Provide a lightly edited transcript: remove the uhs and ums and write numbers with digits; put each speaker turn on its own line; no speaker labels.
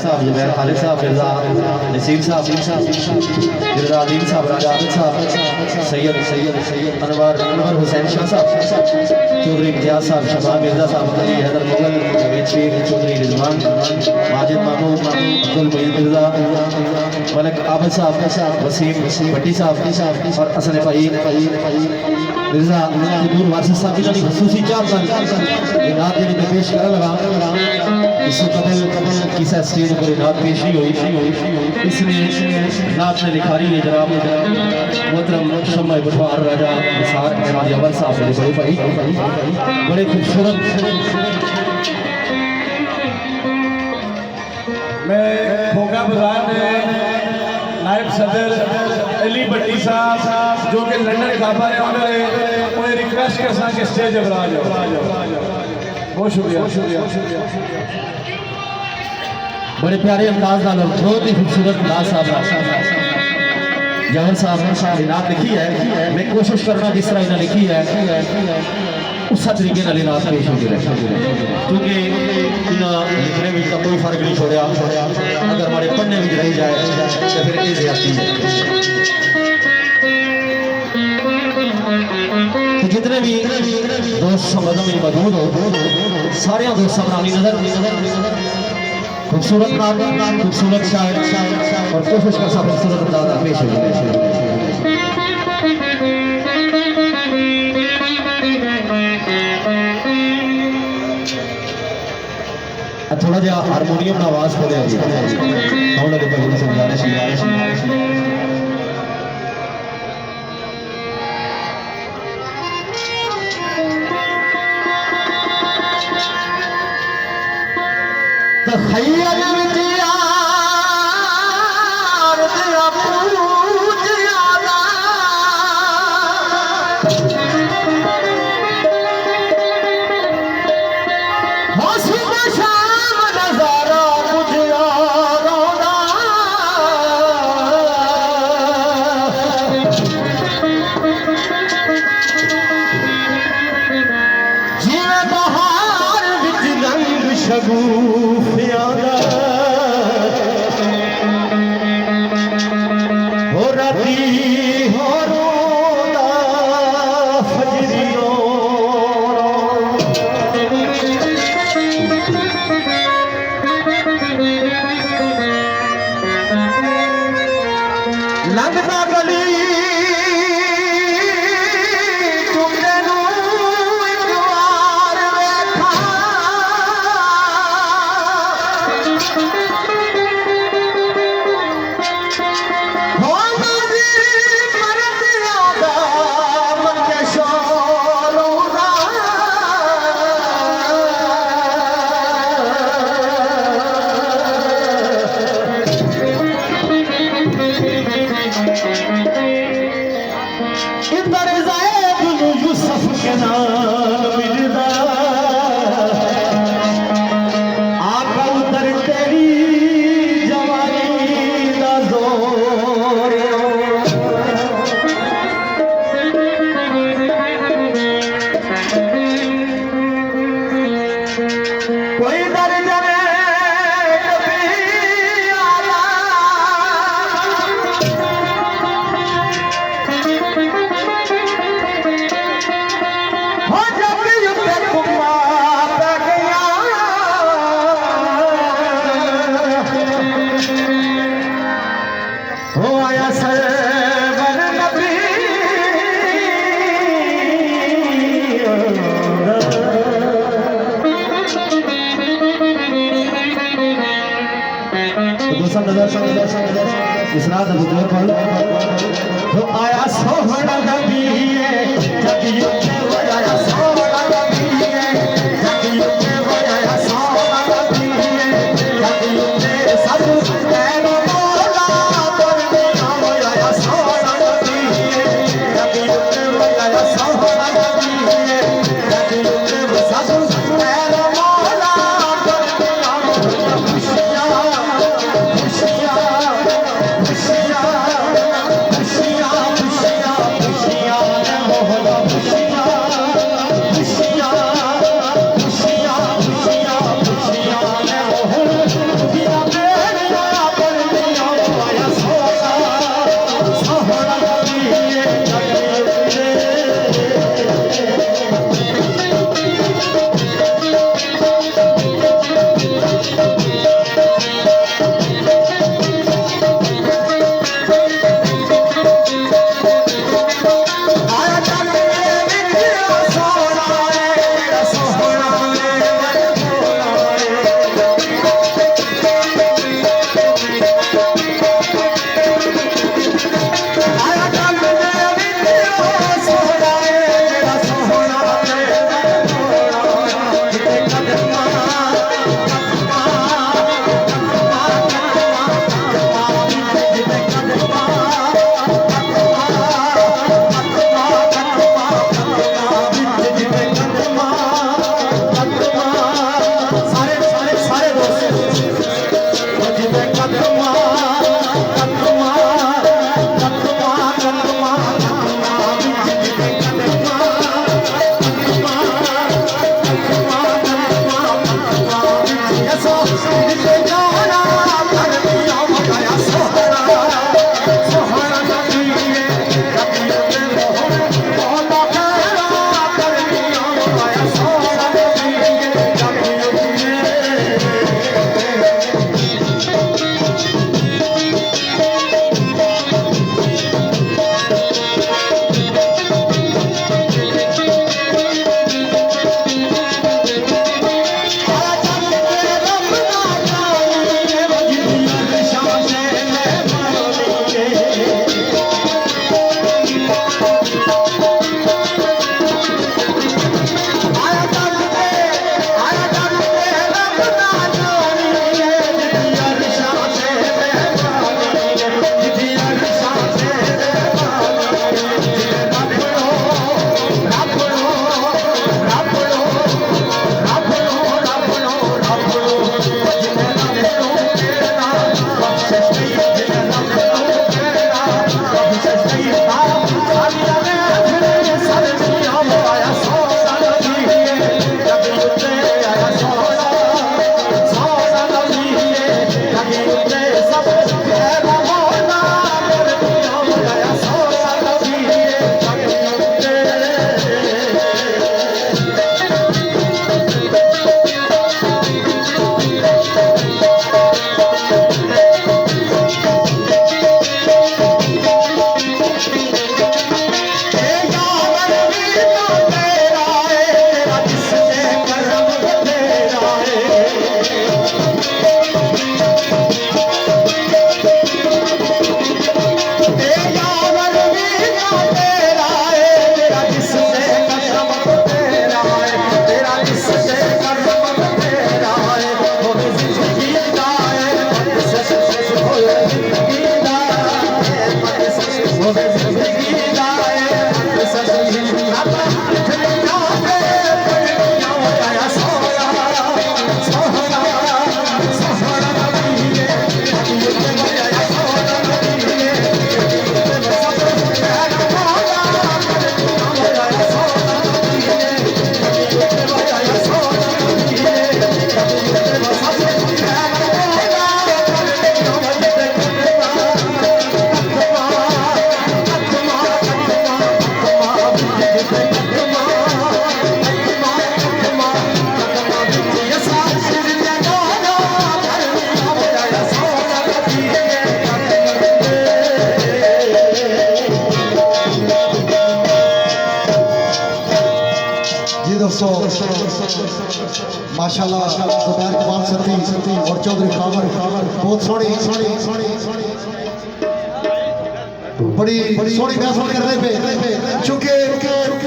साहब, जुबैर खालिद साहब, मिर्जा नसीर साहब, मिर्जा अलीम साहब, राजा आबिद साहब, सैयद अनवर हुसैन शाह साहब, चौधरी इम्तियाज साहब, शबाब मिर्जा साहब, अली हैदर मुगल, जावेद शेख, चौधरी रिजवान, माजिद मामूद, अब्दुल मुईन मिर्जा, मलिक आबिद साहब, वसीम भट्टी साहब और हसन भाई मिर्जा नूर वारसी साहब की खसूसी चार नात जी में पेश कर लगा। इससे कबल किसा स्टेज पर नात पेश नहीं हुई, इसने नात में लिखा रही है जनाब मोहतरम शम्मा बुटवार राजा निसार अहमद यावर साहब, मेरे बड़े भाई, बड़े खूबसूरत।
मैं खोखा बाजार में नायब सदर अली भट्टी साहब जो कि लंदन काबा है, उन्हें रिक्वेस्ट कर सा कि स्टेज पर आ जाओ। बहुत शुक्रिया।
बड़े प्यारे अंदाज नाल बहुत ही खूबसूरत अंदाज साहब यावर साहब ने नात लिखी है। मैं कोशिश करना जिस तरह इन्हें लिखी है उस तरीके नाल नात पेश होती रहे, क्योंकि इन्हें लिखने में तो कोई फर्क नहीं छोड़ा। अगर हमारे पढ़ने में रह जाए तो फिर ये ज्यादती है। तो जितने भी दोस्त संबंधों में मौजूद हो, सारे दोस्तों पर नजर खूबसूरत नाम, खूबसूरत शायर और कोशिश कर सा खूबसूरत अंदाज पेश हो। थोड़ा जहा हारमोनियम में आवाज खोले इसरात अबू जोर पढ़ तो आया सोहना नबी जगियो के आया सोहना नबी जगियो के आया सोहना नबी जगियो के सब तेरा मौला पर नाम आया सोहना नबी जगियो के आया सोहना नबी जगियो के सब तेरा मौला पर नाम खुशियां खुशियां खुशियां खुशियां खुशियां खुशियां
दोस्तों माशाल्लाह जुबैर कमाल सती और चौधरी खावर बहुत सोहनी बड़ी सोहनी महसूस कर रहे पे चूंकि